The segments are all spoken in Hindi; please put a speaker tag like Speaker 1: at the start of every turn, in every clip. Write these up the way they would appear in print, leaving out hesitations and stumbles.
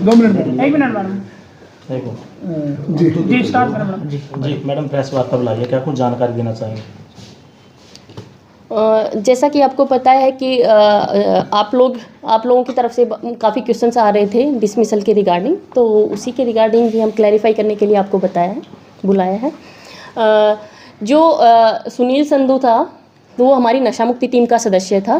Speaker 1: 2 मिनट में।
Speaker 2: 1 मिनट मैडम। जी स्टार्ट करें मैडम।
Speaker 3: जी मैडम, प्रेस वार्ता बुलाई है, क्या कुछ जानकारी देना चाहेंगे?
Speaker 4: जैसा कि आपको पता है कि आप लोगों की तरफ से काफ़ी क्वेश्चंस आ रहे थे डिसमिसल के रिगार्डिंग, तो उसी के रिगार्डिंग ही हम क्लैरिफाई करने के लिए आपको बुलाया है। जो सुनील संधू था वो हमारी नशा मुक्ति टीम का सदस्य था।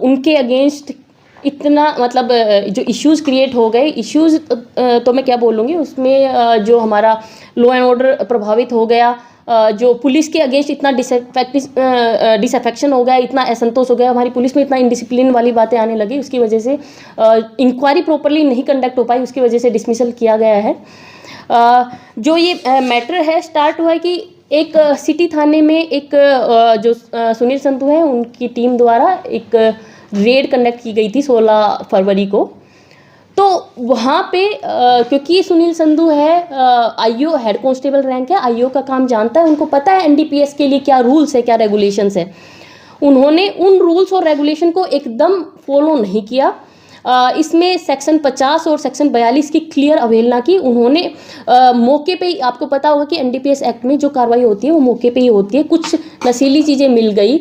Speaker 4: उनके अगेंस्ट इतना मतलब जो इश्यूज़ क्रिएट हो गए, इश्यूज़ तो मैं क्या बोलूँगी, उसमें जो हमारा लॉ एंड ऑर्डर प्रभावित हो गया, जो पुलिस के अगेंस्ट इतना डिसअफेक्शन हो गया, इतना असंतोष हो गया, हमारी पुलिस में इतना इनडिसिप्लिन वाली बातें आने लगी, उसकी वजह से इंक्वायरी प्रॉपरली नहीं कंडक्ट हो पाई, उसकी वजह से डिसमिसल किया गया है। जो ये मैटर है स्टार्ट हुआ है कि एक सिटी थाने में एक जो सुनील संधू है उनकी टीम द्वारा एक रेड कंडक्ट की गई थी 16 फरवरी को। तो वहाँ पे क्योंकि सुनील संधू है आईओ हेड कांस्टेबल रैंक है, आईओ का काम जानता है, उनको पता है एनडीपीएस के लिए क्या रूल्स है, क्या रेगुलेशंस है। उन्होंने उन रूल्स और रेगुलेशन को एकदम फॉलो नहीं किया। इसमें सेक्शन 50 और सेक्शन 42 की क्लियर अवहेलना की। उन्होंने मौके पे ही, आपको पता होगा कि एनडीपीएस एक्ट में जो कार्रवाई होती है वो मौके पे ही होती है। कुछ नशीली चीज़ें मिल गई,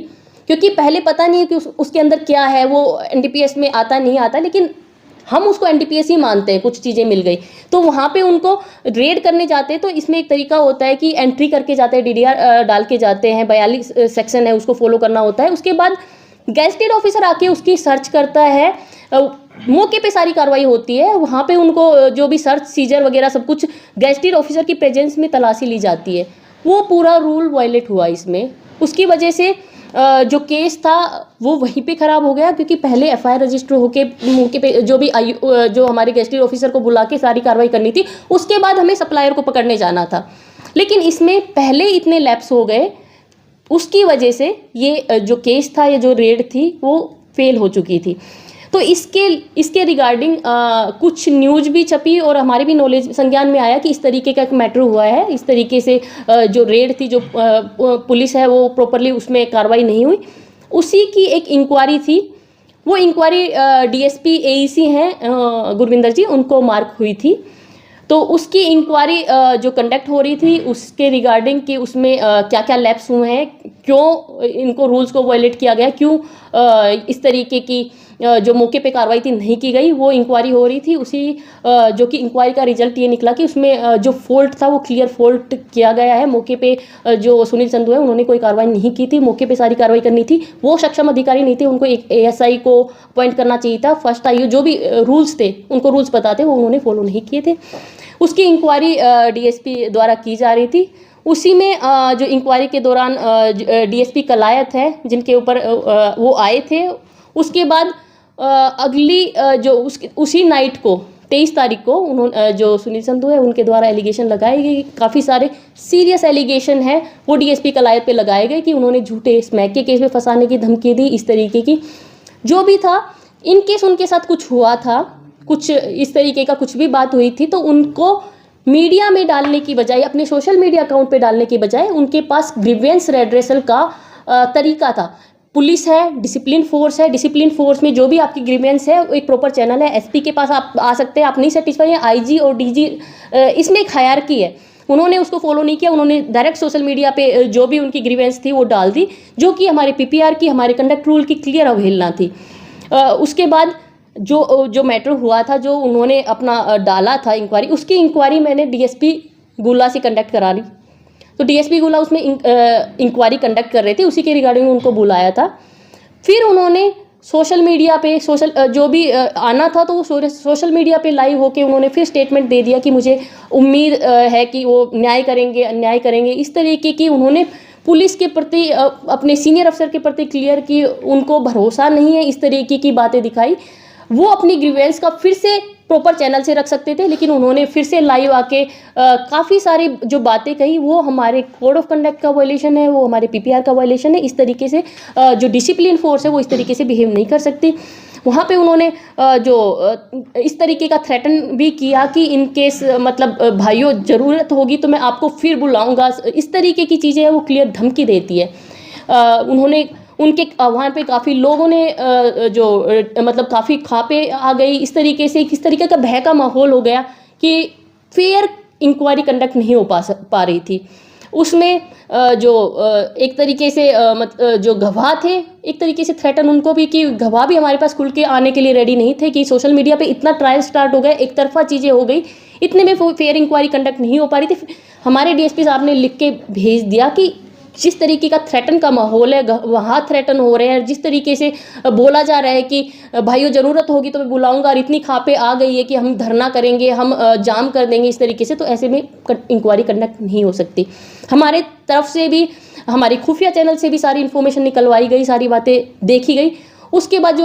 Speaker 4: क्योंकि पहले पता नहीं है कि उसके अंदर क्या है, वो एनडीपीएस में आता नहीं आता, लेकिन हम उसको एनडीपीएस ही मानते हैं। कुछ चीज़ें मिल गई तो वहाँ पे उनको रेड करने जाते हैं, तो इसमें एक तरीका होता है कि एंट्री करके जाते हैं, डीडीआर डाल के जाते हैं, 42 सेक्शन है उसको फॉलो करना होता है। उसके बाद गैजेटेड ऑफिसर आके उसकी सर्च करता है, मौके पे सारी कार्रवाई होती है। वहाँ पे उनको जो भी सर्च सीजर वगैरह सब कुछ गैजेटेड ऑफिसर की प्रेजेंस में तलाशी ली जाती है। वो पूरा रूल वायलेट हुआ इसमें, उसकी वजह से जो केस था वो वहीं पे ख़राब हो गया, क्योंकि पहले एफआईआर रजिस्टर होके मौके पे जो हमारे गैजेटेड ऑफिसर को बुला के सारी कार्रवाई करनी थी, उसके बाद हमें सप्लायर को पकड़ने जाना था। लेकिन इसमें पहले इतने लैप्स हो गए, उसकी वजह से ये जो केस था, ये जो रेड थी वो फेल हो चुकी थी। तो इसके रिगार्डिंग कुछ न्यूज भी छपी और हमारे भी नॉलेज संज्ञान में आया कि इस तरीके का एक मैटर हुआ है। इस तरीके से जो रेड थी, जो पुलिस है वो प्रॉपरली उसमें कार्रवाई नहीं हुई। उसी की एक इंक्वायरी थी, वो इंक्वायरी डीएसपी एईसी हैं गुरविंदर जी, उनको मार्क हुई थी। तो उसकी इंक्वायरी जो कंडक्ट हो रही थी उसके रिगार्डिंग कि उसमें क्या क्या लैप्स हुए हैं, क्यों इनको रूल्स को वायलेट किया गया, क्यों इस तरीके की जो मौके पे कार्रवाई थी नहीं की गई, वो इंक्वायरी हो रही थी। उसी जो कि इंक्वायरी का रिजल्ट ये निकला कि उसमें जो फॉल्ट था वो क्लियर फॉल्ट किया गया है। मौके पे जो सुनील संधू है उन्होंने कोई कार्रवाई नहीं की थी, मौके पे सारी कार्रवाई करनी थी, वो सक्षम अधिकारी नहीं थे, उनको एक एएसआई को अपॉइंट करना चाहिए था। फर्स्ट आईओ जो भी रूल्स थे, उनको रूल्स पता थे, वो उन्होंने फॉलो नहीं किए थे। उसकी इंक्वायरी डीएसपी द्वारा की जा रही थी। उसी में जो इंक्वायरी के दौरान डीएसपी कलायत है जिनके ऊपर वो आए थे। उसके बाद अगली जो उसी नाइट को 23 तारीख को उन्होंने जो सुनील संधू है उनके द्वारा एलिगेशन लगाए गए, काफ़ी सारे सीरियस एलिगेशन है वो डीएसपी कलायत पे लगाए गए कि उन्होंने झूठे स्मैक के केस में फंसाने की धमकी दी। इस तरीके की जो भी था, इन केस उनके साथ कुछ हुआ था, कुछ इस तरीके का कुछ भी बात हुई थी, तो उनको मीडिया में डालने की बजाय, अपने सोशल मीडिया अकाउंट पे डालने की बजाय उनके पास ग्रीवेंस रेड्रेसल का तरीका था। पुलिस है, डिसिप्लिन फोर्स है, डिसिप्लिन फोर्स में जो भी आपकी ग्रीवेंस है एक प्रॉपर चैनल है, एसपी के पास आप आ सकते हैं। आप नहीं सेटिस्फाई है, आईजी और डीजी, इसमें एक हायरार्की है, उन्होंने उसको फॉलो नहीं किया। उन्होंने डायरेक्ट सोशल मीडिया पे जो भी उनकी ग्रीवेंस थी वो डाल दी, जो कि हमारे पीपीआर की, हमारे कंडक्ट रूल की क्लियर अवहेलना थी। उसके बाद जो मैटर हुआ था, जो उन्होंने अपना डाला था इंक्वायरी, उसकी इंक्वायरी मैंने डीएसपी गुला से कंडक्ट करा ली। तो डीएसपी गुला उसमें इंक्वायरी कंडक्ट कर रहे थे, उसी के रिगार्डिंग उनको बुलाया था। फिर उन्होंने सोशल मीडिया पे जो भी आना था तो वो सोशल मीडिया पे लाइव होके उन्होंने फिर स्टेटमेंट दे दिया कि मुझे उम्मीद है कि वो न्याय करेंगे। इस तरीके की उन्होंने पुलिस के प्रति, अपने सीनियर अफसर के प्रति क्लियर की उनको भरोसा नहीं है, इस तरीके की बातें दिखाई। वो अपनी ग्रीवेंस का फिर से प्रॉपर चैनल से रख सकते थे, लेकिन उन्होंने फिर से लाइव आके काफ़ी सारी जो बातें कही वो हमारे कोड ऑफ कंडक्ट का वायलेशन है, वो हमारे पीपीआर का वायलेशन है। इस तरीके से जो डिसिप्लिन फोर्स है वो इस तरीके से बिहेव नहीं कर सकती। वहाँ पे उन्होंने इस तरीके का थ्रेटन भी किया कि इन केस मतलब भाइयों ज़रूरत होगी तो मैं आपको फिर बुलाऊंगा, इस तरीके की चीज़ें वो क्लियर धमकी देती है। उन्होंने उनके वहाँ पे काफ़ी लोगों ने मतलब काफ़ी खापे आ गई, इस तरीके से किस तरीके का भय का माहौल हो गया कि फेयर इंक्वायरी कंडक्ट नहीं हो पा रही थी। उसमें एक तरीके से जो गवाह थे, एक तरीके से थ्रेटन उनको भी कि गवाह भी हमारे पास खुल के आने के लिए रेडी नहीं थे कि सोशल मीडिया पे इतना ट्रायल स्टार्ट हो गया, एक तरफा चीज़ें हो गई, इतने में फेयर इंक्वायरी कंडक्ट नहीं हो पा रही थी। हमारे डीएसपी साहब ने लिख के भेज दिया कि जिस तरीके का थ्रेटन का माहौल है, वहाँ थ्रेटन हो रहे हैं, जिस तरीके से बोला जा रहा है कि भाइयों ज़रूरत होगी तो मैं बुलाऊंगा, और इतनी खापे आ गई है कि हम धरना करेंगे, हम जाम कर देंगे, इस तरीके से, तो ऐसे में इंक्वायरी कंडक्ट नहीं हो सकती। हमारे तरफ से भी, हमारी खुफिया चैनल से भी सारी इन्फॉर्मेशन निकलवाई गई, सारी बातें देखी गई। उसके बाद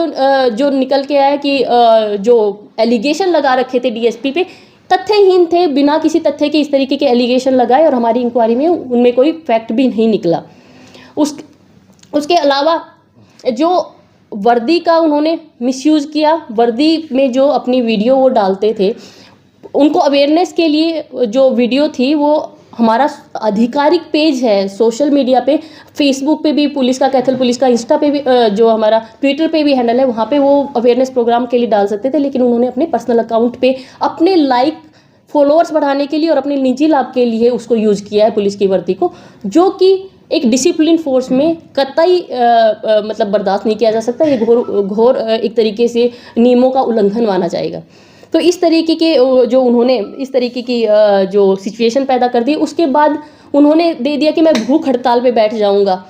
Speaker 4: जो निकल के आया कि जो एलिगेशन लगा रखे थे डीएसपी पे, तथ्यहीन थे, बिना किसी तथ्य के इस तरीके के एलिगेशन लगाए, और हमारी इंक्वायरी में उनमें कोई फैक्ट भी नहीं निकला। उसके अलावा जो वर्दी का उन्होंने मिसयूज़ किया, वर्दी में जो अपनी वीडियो वो डालते थे, उनको अवेयरनेस के लिए जो वीडियो थी वो हमारा आधिकारिक पेज है सोशल मीडिया पे, फेसबुक पे भी पुलिस का, कैथल पुलिस का, इंस्टा पे भी, जो हमारा ट्विटर पे भी हैंडल है, वहाँ पे वो अवेयरनेस प्रोग्राम के लिए डाल सकते थे, लेकिन उन्होंने अपने पर्सनल अकाउंट पे अपने लाइक फॉलोअर्स बढ़ाने के लिए और अपने निजी लाभ के लिए उसको यूज़ किया है पुलिस की वर्दी को, जो कि एक डिसिप्लिन फोर्स में कतई मतलब बर्दाश्त नहीं किया जा सकता। ये घोर एक तरीके से नियमों का उल्लंघन माना जाएगा। तो इस तरीके के जो उन्होंने इस तरीके की जो सिचुएशन पैदा कर दी, उसके बाद उन्होंने दे दिया कि मैं भूख हड़ताल पे बैठ जाऊंगा।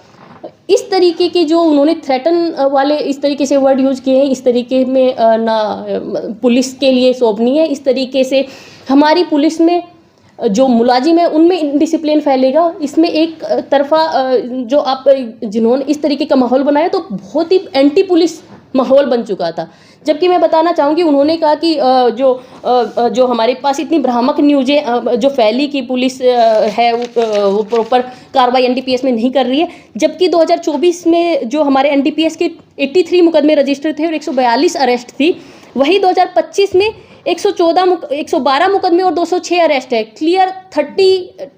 Speaker 4: इस तरीके के जो उन्होंने थ्रेटन वाले इस तरीके से वर्ड यूज़ किए हैं, इस तरीके में ना पुलिस के लिए शोभनीय है। इस तरीके से हमारी पुलिस में जो मुलाजिम है उनमें इनडिसिप्लिन फैलेगा। इसमें एक तरफा जो आप जिन्होंने इस तरीके का माहौल बनाया तो बहुत ही एंटी पुलिस माहौल बन चुका था। जबकि मैं बताना चाहूँगी, उन्होंने कहा कि जो हमारे पास इतनी भ्रामक न्यूज़ें जो फैली कि पुलिस है वो प्रॉपर कार्रवाई एनडीपीएस में नहीं कर रही है, जबकि 2024 में जो हमारे एनडीपीएस के 83 मुकदमे रजिस्टर थे और 142 अरेस्ट थी, वही 2025 में 112 मुकदमे और 206 अरेस्ट है। क्लियर 30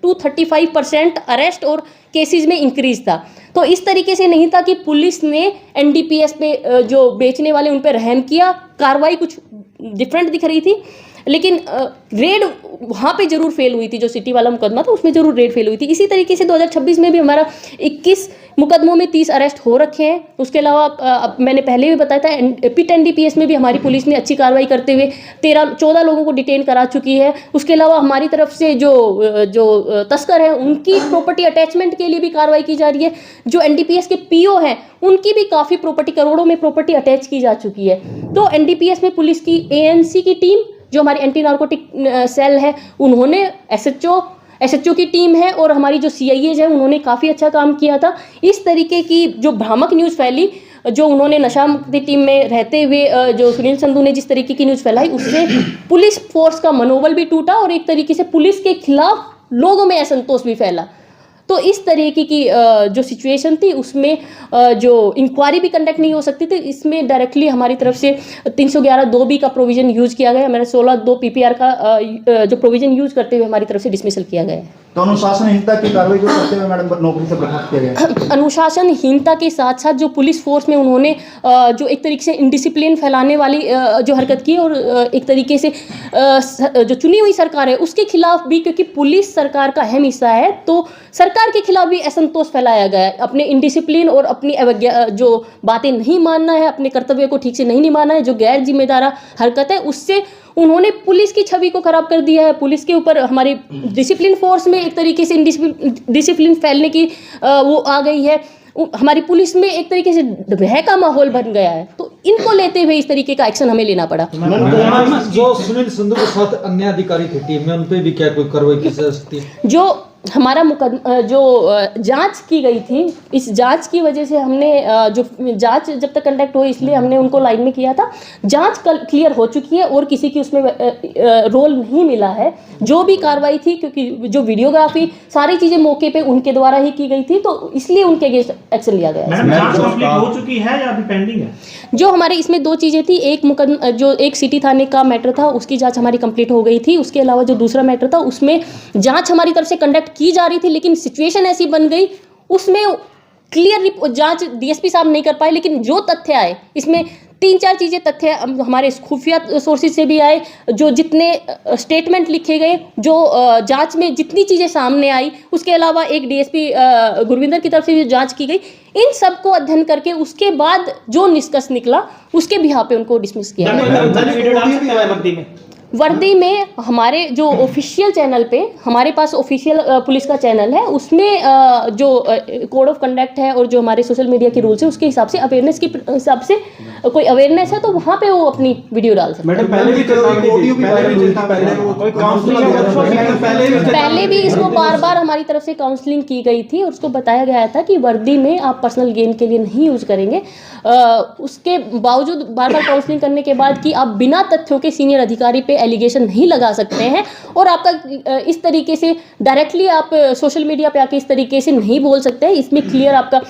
Speaker 4: to 35% अरेस्ट और केसेस में इंक्रीज था। तो इस तरीके से नहीं था कि पुलिस ने एनडीपीएस पे जो बेचने वाले उन पर रहम किया, कार्रवाई कुछ डिफरेंट दिख रही थी, लेकिन रेड वहाँ पे जरूर फेल हुई थी। जो सिटी वाला मुकदमा था उसमें जरूर रेड फेल हुई थी। इसी तरीके से 2026 में भी हमारा 21 मुकदमों में 30 अरेस्ट हो रखे हैं। उसके अलावा मैंने पहले भी बताया था, पिट एनडीपीएस में भी हमारी पुलिस ने अच्छी कार्रवाई करते हुए 14 लोगों को डिटेन करा चुकी है। उसके अलावा हमारी तरफ से जो तस्कर हैं उनकी प्रॉपर्टी अटैचमेंट के लिए भी कार्रवाई की जा रही है। जो एनडीपीएस के पीओ हैं उनकी भी काफ़ी प्रॉपर्टी, करोड़ों में प्रॉपर्टी अटैच की जा चुकी है। तो एनडीपीएस में पुलिस की एएनसी की टीम, जो हमारी एंटी नार्कोटिक सेल है, उन्होंने एसएचओ की टीम है, और हमारी जो सीआईएज है उन्होंने काफ़ी अच्छा काम किया था। इस तरीके की जो भ्रामक न्यूज़ फैली, जो उन्होंने नशा मुक्ति टीम में रहते हुए जो सुनील संधू ने जिस तरीके की न्यूज़ फैलाई, उससे पुलिस फोर्स का मनोबल भी टूटा और एक तरीके से पुलिस के खिलाफ लोगों में असंतोष भी फैला। तो इस तरीके की जो सिचुएशन थी उसमें जो इंक्वायरी भी कंडक्ट नहीं हो सकती थी। इसमें डायरेक्टली हमारी तरफ से 311(2)B का प्रोविज़न यूज़ किया गया। हमारे 16(2) PPR का जो प्रोविज़न यूज़ करते हुए हमारी तरफ से डिसमिसल किया गया है।
Speaker 1: तो अनुशासनहीनता की कार्रवाई जो करते हुए मैडम नौकरी से बर्खास्त किया गया।
Speaker 4: अनुशासनहीनता के साथ साथ जो पुलिस फोर्स में उन्होंने जो एक तरीके से इनडिसिप्लिन फैलाने वाली जो हरकत की, और एक तरीके से जो चुनी हुई सरकार है उसके खिलाफ भी, क्योंकि पुलिस सरकार का अहम हिस्सा है, तो सरकार के खिलाफ भी असंतोष फैलाया गया है। अपने इनडिसिप्लिन और अपनी जो बातें नहीं मानना है, अपने कर्तव्य को ठीक से नहीं निभाना है, जो गैर जिम्मेदार हरकत है, उससे उन्होंने पुलिस की छवि को खराब कर दिया है। पुलिस के ऊपर हमारी डिसिप्लिन फोर्स में एक तरीके से डिसिप्लिन फैलने की वो आ गई है। हमारी पुलिस में एक तरीके से भय का माहौल बन गया है। तो इनको लेते हुए इस तरीके का एक्शन हमें लेना पड़ा।
Speaker 2: जो सुनील संधू के साथ अन्य अधिकारी थे टीम में, उन पे भी क्या कोई कार्रवाई की जा सकती है? जो
Speaker 4: हमारा मुकदमा जो जांच की गई थी, इस जांच की वजह से हमने जो जांच जब तक कंडक्ट हुई इसलिए हमने उनको लाइन में किया था। जांच क्लियर हो चुकी है और किसी की उसमें रोल नहीं मिला है। जो भी कार्रवाई थी, क्योंकि जो वीडियोग्राफी सारी चीज़ें मौके पे उनके द्वारा ही की गई थी, तो इसलिए उनके अगेंस्ट एक्शन लिया गया।
Speaker 3: मैडम, जांच कंप्लीट हो चुकी है या अभी पेंडिंग है?
Speaker 4: जो हमारे इसमें दो चीज़ें थी, एक मुकदमा जो एक सिटी थाने का मैटर था उसकी जांच हमारी कंप्लीट हो गई थी। उसके अलावा जो दूसरा मैटर था उसमें जांच हमारी तरफ से कंडक्ट की जा रही थी, लेकिन सिचुएशन ऐसी बन गई उसमें क्लियर जांच डीएसपी साहब नहीं कर पाए, लेकिन जो तथ्य आए इसमें 3-4 चीज़ें तथ्य हमारे खुफिया सोर्सेज से भी आए, जो जितने स्टेटमेंट लिखे गए, जो जांच में जितनी चीज़ें सामने आई, उसके अलावा एक डीएसपी गुरविंदर की तरफ से भी जांच की गई, इन सब को अध्ययन करके उसके बाद जो निष्कर्ष निकला उसके बिहार पे उनको डिसमिस किया। वर्दी में हमारे जो ऑफिशियल चैनल पे, हमारे पास ऑफिशियल पुलिस का चैनल है, उसमें जो कोड ऑफ कंडक्ट है और जो हमारे सोशल मीडिया के रूल्स है उसके हिसाब से, अवेयरनेस के हिसाब से कोई अवेयरनेस है तो वहाँ पे वो अपनी वीडियो डाल सकते हैं। पहले भी इसको बार बार हमारी तरफ से काउंसलिंग की गई थी और उसको बताया गया था कि वर्दी में आप पर्सनल गेन के लिए नहीं यूज़ करेंगे। उसके बावजूद बार बार काउंसलिंग करने के बाद कि आप बिना तथ्यों के सीनियर अधिकारी पे एलिगेशन नहीं लगा सकते हैं और आपका इस तरीके से डायरेक्टली आप सोशल मीडिया पे आके इस तरीके से नहीं बोल सकते हैं। इसमें क्लियर आपका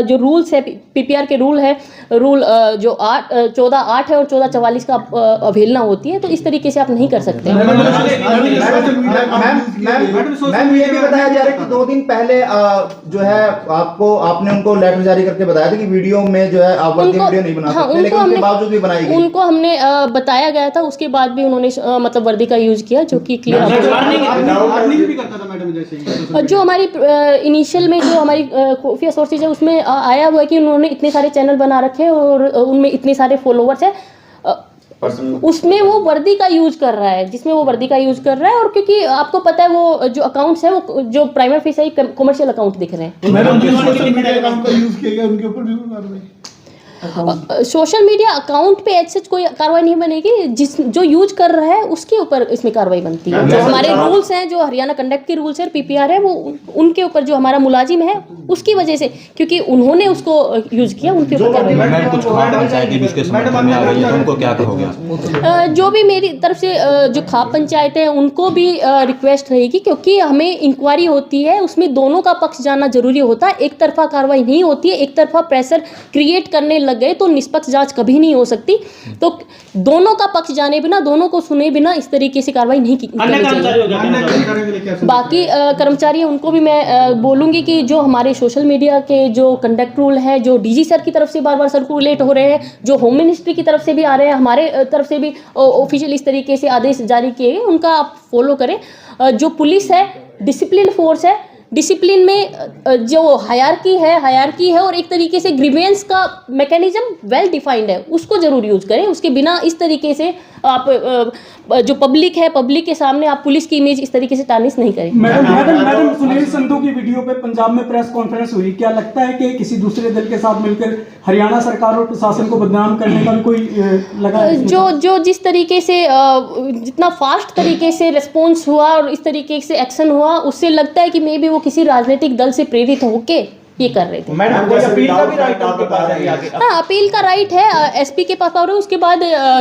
Speaker 4: जो रूल्स है, पीपीआर के रूल है, रूल जो 14(8) है और 14(44) का अवहेलना होती है, तो इस तरीके से आप नहीं कर सकते।
Speaker 1: मैम ये भी बताया जा रहा है कि 2 दिन पहले जो है आपने उनको लेटर जारी करके बताया था कि वीडियो में जो है आप वर्दी वीडियो नहीं बना सकते, लेकिन उसके बावजूद भी बनाई गई। उनको
Speaker 4: हमने बताया गया था, उसके बाद भी उन्होंने मतलब वर्दी का यूज किया, जो कि क्लियर जो हमारी इनिशियल में जो हमारी खुफिया सोर्सेज है उसमें आया हुआ है कि उन्होंने इतने सारे चैनल बना रखे हैं और उनमें इतने सारे फॉलोवर्स हैं, उसमें वो वर्दी का यूज कर रहा है, जिसमें वो वर्दी का यूज कर रहा है। और क्योंकि आपको पता है वो जो अकाउंट्स है वो जो प्राइमरी फीस है कमर्शियल अकाउंट दिख रहे हैं। सोशल मीडिया अकाउंट पे ऐसे कोई कार्रवाई नहीं बनेगी, जो यूज कर रहा है उसके ऊपर इसमें कार्रवाई बनती है। जो हमारे रूल्स हैं, जो हरियाणा कंडक्ट के रूल्स है, पीपीआर है, वो उनके ऊपर जो हमारा मुलाजिम है उसकी वजह से, क्योंकि उन्होंने उसको यूज किया, उनके ऊपर कार्रवाई। जो भी मेरी तरफ से जो खाप पंचायत है उनको भी रिक्वेस्ट रहेगी, क्योंकि हमें इंक्वायरी होती है, उसमें दोनों का पक्ष जानना जरूरी होता है। एक तरफा कार्रवाई नहीं होती है, एक तरफा प्रेशर क्रिएट करने लग गए तो निष्पक्ष जांच कभी नहीं हो सकती। तो दोनों का पक्ष जाने बिना, दोनों को सुने बिना इस तरीके से कार्रवाई नहीं की जाएगी। बाकी कर्मचारी उनको भी मैं बोलूंगी कि जो हमारे सोशल मीडिया के जो कंडक्ट रूल है, जो डीजी सर की तरफ से बार बार सर्कुलेट हो रहे हैं, जो होम मिनिस्ट्री की तरफ से भी आ रहे हैं, हमारे तरफ से भी ऑफिशियल इस तरीके से आदेश जारी किए गए, उनका आप फॉलो करें। जो पुलिस है डिसिप्लिन फोर्स है, डिसिप्लिन में जो हायरार्की है और एक तरीके से ग्रीवेंस का मैकेनिज्म वेल डिफाइंड है, उसको जरूर यूज करें। उसके बिना इस तरीके से आप जो पब्लिक है, पब्लिक के सामने आप पुलिस की इमेज इस तरीके से टार्निश नहीं करें।
Speaker 5: मैडम सुनील संधू की वीडियो पे पंजाब में प्रेस कॉन्फ्रेंस हुई, क्या लगता है कि किसी दूसरे दल के साथ मिलकर हरियाणा सरकार और प्रशासन को बदनाम करने का भी कोई लगा?
Speaker 4: जो जिस तरीके से जितना फास्ट तरीके से रिस्पॉन्स हुआ और इस तरीके से एक्शन हुआ, उससे लगता है कि मे बी वो किसी राजनीतिक दल से प्रेरित होके ये कर रहे थे।
Speaker 1: मैडम अपील का भी राइट आपके पास है?
Speaker 4: हाँ, अपील का राइट है, एसपी के पास और उसके बाद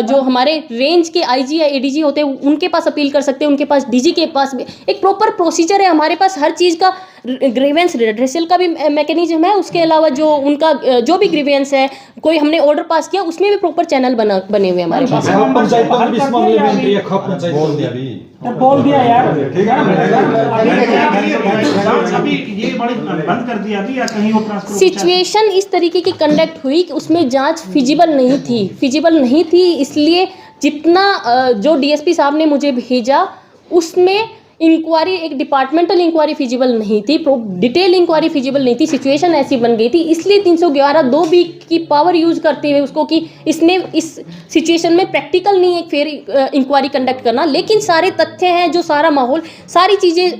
Speaker 4: जो हमारे रेंज के आईजी या एडीजी होते हैं उनके पास अपील कर सकते हैं, उनके पास डीजी के पास भी एक प्रॉपर प्रोसीजर है। हमारे पास हर चीज़ का ग्रीवेंस रिड्रेसल का भी मैकेनिज्म है। उसके अलावा जो उनका जो भी ग्रीवेंस है, कोई हमने ऑर्डर पास किया, उसमें भी प्रॉपर चैनल बने हुए हमारे पास।
Speaker 5: बोल दिया यार,
Speaker 4: सिचुएशन इस तरीके की कंडक्ट हुई कि उसमें जांच फिजिबल नहीं थी, इसलिए जितना जो डीएसपी साहब ने मुझे भेजा उसमें इंक्वायरी, एक डिपार्टमेंटल इंक्वायरी फिजिबल नहीं थी, डिटेल इंक्वायरी फिजिबल नहीं थी। सिचुएशन ऐसी बन गई थी, इसलिए 311(2)B की पावर यूज करते हुए उसको कि इसने इस सिचुएशन में प्रैक्टिकल नहीं है फिर इंक्वायरी कंडक्ट करना, लेकिन सारे तथ्य हैं, जो सारा माहौल, सारी चीज़ें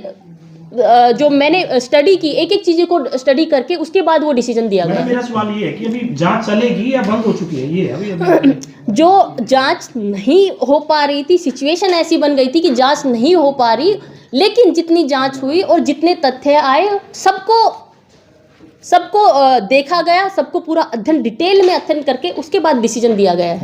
Speaker 4: जो मैंने स्टडी की, एक एक चीज़ों को स्टडी करके उसके बाद वो डिसीजन दिया गया।
Speaker 3: मेरा सवाल ये है कि अभी जांच चलेगी या बंद हो चुकी है? ये अभी
Speaker 4: जो जांच नहीं हो पा रही थी, सिचुएशन ऐसी बन गई थी कि जांच नहीं हो पा रही, लेकिन जितनी जांच हुई और जितने तथ्य आए सबको देखा गया, सबको पूरा अध्ययन डिटेल में अध्ययन करके उसके बाद डिसीजन दिया गया है।